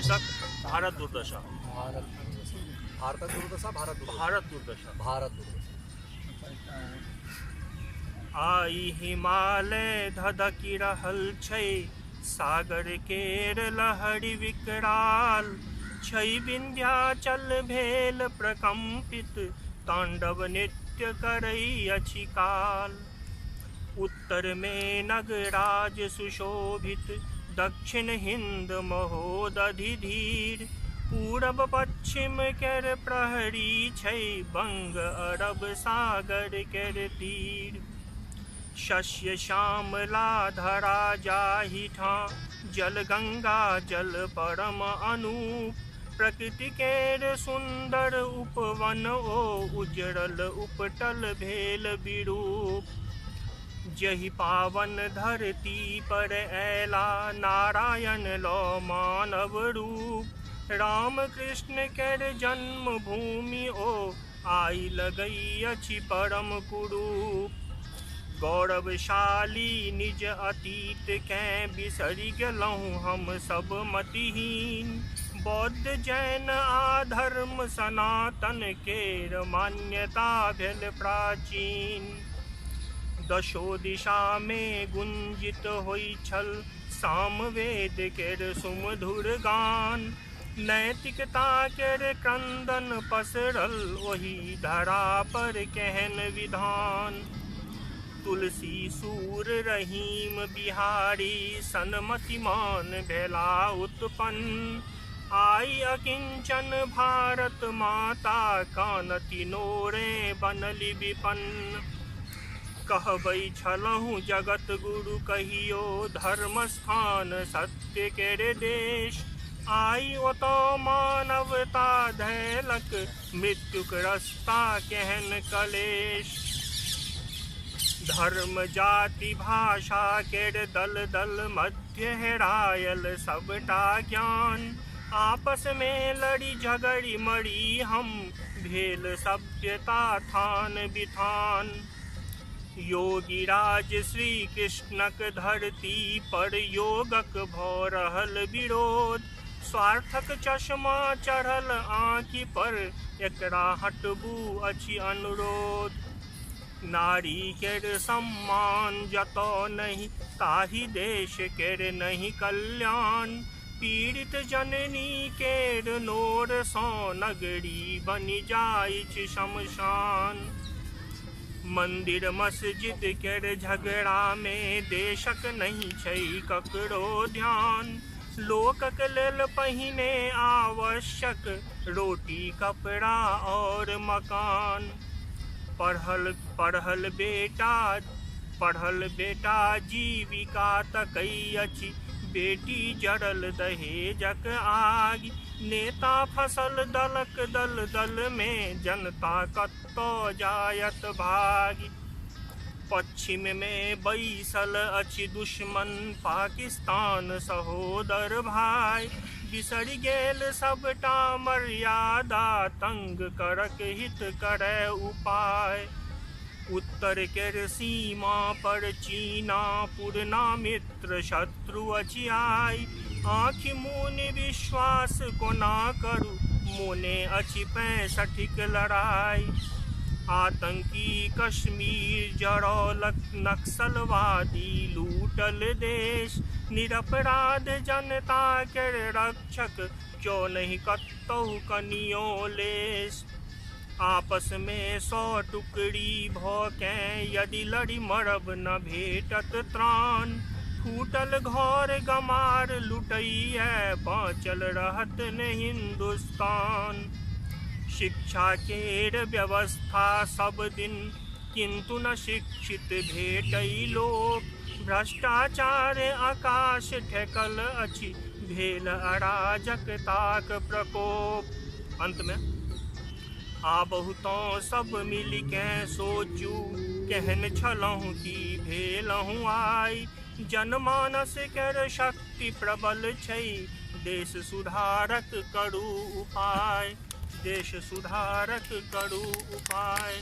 शीर्षक भारत दुर्दशा। भारत दुर्दशा भारत दुर्दशा। भारत दुर्दशा। आई हिमालय धधकी रहल छै, सागर केर लहरी विकराल छै, विंध्याचल भेल प्रकंपित, तांडव नृत्य करई अछि काल। उत्तर में नगराज सुशोभित, दक्षिण हिंद महोदधि धीर, पूरब पश्चिम केर प्रहरी छै, बंग अरब सागर केर तीर। शस्य श्यामला धरा जाहि ठां, जल गंगा जल परम अनूप, प्रकृति केर सुंदर उपवन ओ, उजरल उपटल भेल विरूप। जहि पावन धरती पर ऐला, नारायण लौ मानव रूप, राम कृष्ण केर जन्म भूमि ओ, आई लगई अछि परम कुरूप। गौरवशाली निज अतीत कें बिसरि गेलहुँ हम सब मतिहीन, बौद्ध जैन आ धर्म सनातन केर मान्यता भेल प्राचीन। दशो दिशा में गुंजित होइ छल, सामवेद केर सुमधुर गान, नैतिकता केर क्रंदन पसरल, ओहि धरा पर केहन विधान। तुलसी सूर रहीम बिहारी, सनमतिमान भेला उत्पन्न, आई अकिंचन भारत माता, कानति नोरे बनली विपन्न। कहबै छलहुँ जगत गुरु कहियो, धर्म स्थान सत्य केर देश, आई ओतऽ मानवता धैलक, मृत्युक रस्ता केहन कलेश। धर्म जाति भाषा केर दल दल मध्य हेरायल सबटा ज्ञान, आपस में लड़ी झगड़ी मरी हम, भेल सभ्यता थान बिथान। योगी राज श्री कृष्णक धरती पर, योगक भऽ रहल विरोध, स्वार्थक चश्मा चढ़ल आँखि पर, एकरा हटबू अछि अनुरोध। नारी केर सम्मान जतऽ नहीं, ताहि देश केर नहीं कल्याण, पीड़ित जननी केर नोर सँ, नगरी बनि जाइछ शमशान। मंदिर मस्जिद केर झगड़ा में, देशक नहीं छै ककरो ध्यान, लोकक लेल पहिने आवश्यक, रोटी कपड़ा और मकान। पढ़ल बेटा जीविका तकई अछि, बेटी जरल दहेजक आग, नेता फसल दलक दल दल में, जनता कतऽ जायत भाग। पश्चिम में बैसल अछि दुश्मन, पाकिस्तान सहोदर भाई, बिसरि गेल सबटा मर्यादा, तंग करक हित करय उपाय। उत्तर केर सीमा पर चीना, पुरना मित्र शत्रु अछि आई, आँखि मुनि विश्वास कोना करू, मोने अछि 65क लड़ाई। आतंकी कश्मीर जरौलक, नक्सलवादी लूटल देश, निरपराध जनता केर रक्षक, क्यों नहीं कतहु कनियो लेश। आपस में 100 टुकड़ी भऽ केँ, यदि लड़ि मरब न भेटत त्राण, फूटल घर गमार लुटैया, बाँचल रहत न हिंदुस्तान। शिक्षा केर व्यवस्था सब दिन, किंतु न शिक्षित भेटै लोक, भ्रष्टाचार आकाश ठेकल अछि, भेल अराजकताक प्रकोप। अंत में आबहु तऽ सब मिलि केँ सोचू, केहन छलहुँ की भेलहुँ आई, जनमानस केर शक्ति प्रबल छै, देश सुधारक करू उपाय, देश सुधारक करू उपाय।